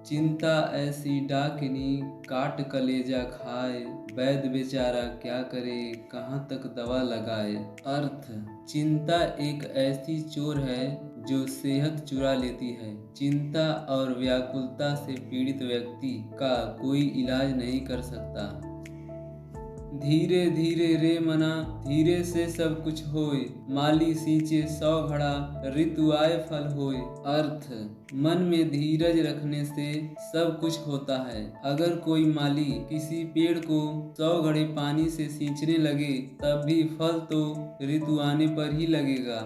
चिंता ऐसी डाकिनी काट कलेजा खाए, वैद्य बेचारा क्या करे कहाँ तक दवा लगाए। अर्थ, चिंता एक ऐसी चोर है जो सेहत चुरा लेती है। चिंता और व्याकुलता से पीड़ित व्यक्ति का कोई इलाज नहीं कर सकता। धीरे धीरे रे मना, धीरे से सब कुछ होए, माली सींचे 100 घड़ा, ऋतु आए फल होए। अर्थ, मन में धीरज रखने से सब कुछ होता है। अगर कोई माली किसी पेड़ को 100 घड़े पानी से सींचने लगे तब भी फल तो ऋतु आने पर ही लगेगा।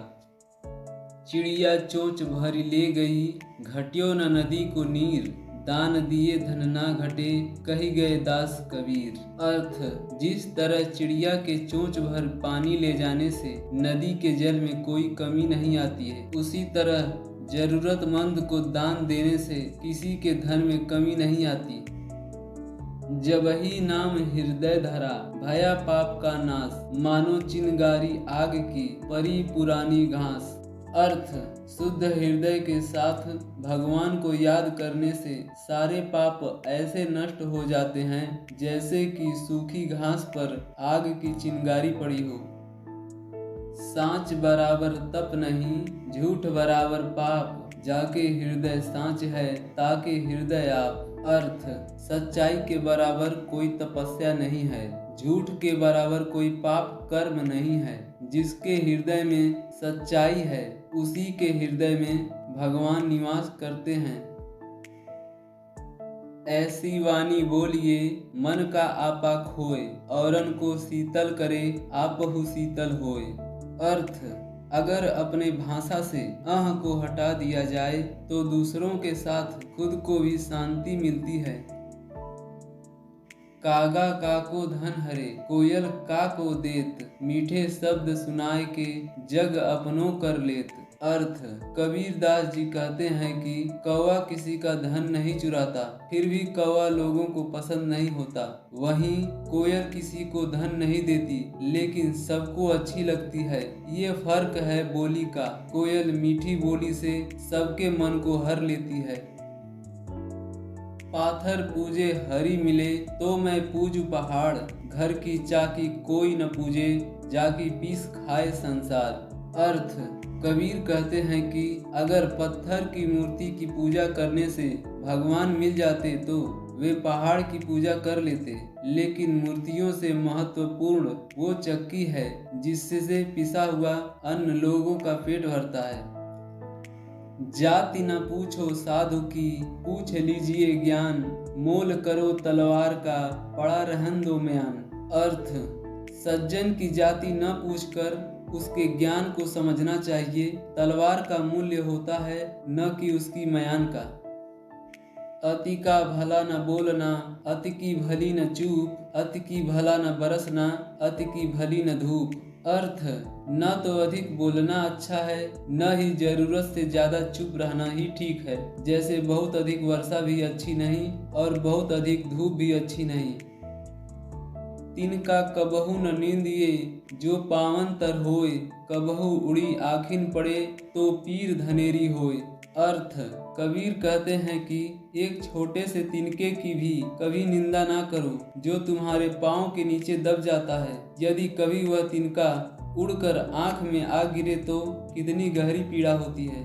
चिड़िया चोंच भरी ले गई, घटियो न नदी को नीर, दान दिए धन ना घटे, कही गए दास कबीर। अर्थ, जिस तरह चिड़िया के चोंच भर पानी ले जाने से नदी के जल में कोई कमी नहीं आती है, उसी तरह जरूरतमंद को दान देने से किसी के धन में कमी नहीं आती। जबहि नाम हृदय धरा, भया पाप का नाश, मानो चिनगारी आग की, परी पुरानी घास। अर्थ, शुद्ध हृदय के साथ भगवान को याद करने से सारे पाप ऐसे नष्ट हो जाते हैं जैसे कि सूखी घास पर आग की चिंगारी पड़ी हो। सांच बराबर तप नहीं, झूठ बराबर पाप, जाके हृदय सांच है ताके हृदय आप। अर्थ, सच्चाई के बराबर कोई तपस्या नहीं है, झूठ के बराबर कोई पाप कर्म नहीं है। जिसके हृदय में सच्चाई है उसी के हृदय में भगवान निवास करते हैं। ऐसी वाणी बोलिए मन का आपा खोए, औरन को शीतल करे आपहु शीतल होए। अर्थ, अगर अपने भाषा से अह को हटा दिया जाए तो दूसरों के साथ खुद को भी शांति मिलती है। कागा काको धन हरे, कोयल काको देत, मीठे शब्द सुनाए के जग अपनों कर लेत। अर्थ, कबीर दास जी कहते हैं कि कौवा किसी का धन नहीं चुराता, फिर भी कौवा लोगों को पसंद नहीं होता। वहीं कोयल किसी को धन नहीं देती लेकिन सबको अच्छी लगती है। ये फर्क है बोली का। कोयल मीठी बोली से सबके मन को हर लेती है। पाथर पूजे हरि मिले तो मैं पूजू पहाड़, घर की चाकी कोई न पूजे जाकी पीस खाए संसार। अर्थ, कबीर कहते हैं कि अगर पत्थर की मूर्ति की पूजा करने से भगवान मिल जाते तो वे पहाड़ की पूजा कर लेते, लेकिन मूर्तियों से महत्वपूर्ण वो चक्की है जिससे पिसा हुआ अन्न लोगों का पेट भरता है। जाति न पूछो साधु की, पूछ लीजिए ज्ञान, मोल करो तलवार का, पड़ा रहन दो म्यान। अर्थ, सज्जन की जाति न पूछकर उसके ज्ञान को समझना चाहिए। तलवार का मूल्य होता है न कि उसकी म्यान का। अति का भला न बोलना, अति की भली न चूप, अति की भला न बरसना, अति की भली न धूप। अर्थ, न तो अधिक बोलना अच्छा है न ही जरूरत से ज्यादा चुप रहना ही ठीक है। जैसे बहुत अधिक वर्षा भी अच्छी नहीं और बहुत अधिक धूप भी अच्छी नहीं। तिनका कबहू न नींदिए जो पावन तर होए, कबहू उड़ी आखिन पड़े तो पीर धनेरी होए। अर्थ, कबीर कहते हैं कि एक छोटे से तिनके की भी कभी निंदा ना करो जो तुम्हारे पाँव के नीचे दब जाता है। यदि कभी वह तिनका उड़कर आंख में आ गिरे तो कितनी गहरी पीड़ा होती है।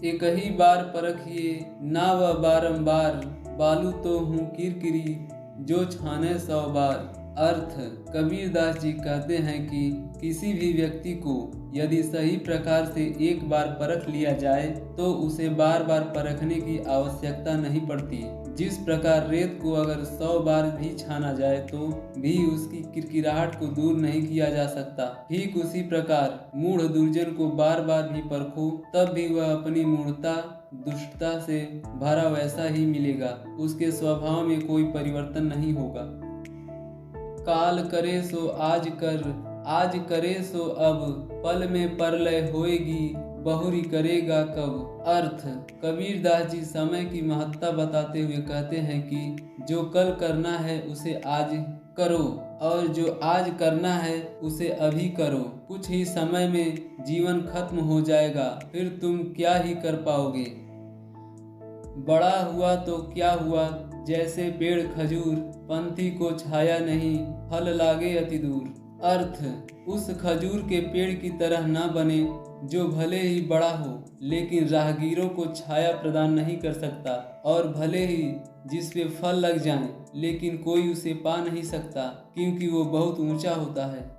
एक ही बार परखिए ना वह बारंबार, बालू तो हूँ किरकिरी जो छाने 100 बार। अर्थ, कबीर दास जी कहते हैं कि किसी भी व्यक्ति को यदि सही प्रकार से एक बार परख लिया जाए तो उसे बार बार परखने की आवश्यकता नहीं पड़ती। जिस प्रकार रेत को अगर 100 बार भी छाना जाए तो भी उसकी किरकिराहट को दूर नहीं किया जा सकता, ठीक उसी प्रकार मूढ़ दुर्जन को बार बार भी परखो तब भी वह अपनी मूढ़ता दुष्टता से भरा वैसा ही मिलेगा, उसके स्वभाव में कोई परिवर्तन नहीं होगा। काल करे सो आज कर, आज करे सो अब, पल में परलय होएगी, बहुरी करेगा कब। अर्थ, कबीर दास जी समय की महत्ता बताते हुए कहते हैं कि जो कल करना है उसे आज करो और जो आज करना है उसे अभी करो। कुछ ही समय में जीवन खत्म हो जाएगा, फिर तुम क्या ही कर पाओगे। बड़ा हुआ तो क्या हुआ, जैसे पेड़ खजूर, पंथी को छाया नहीं, फल लागे अति दूर। अर्थ, उस खजूर के पेड़ की तरह न बने जो भले ही बड़ा हो लेकिन राहगीरों को छाया प्रदान नहीं कर सकता, और भले ही जिस पे फल लग जाएं लेकिन कोई उसे पा नहीं सकता क्योंकि वो बहुत ऊंचा होता है।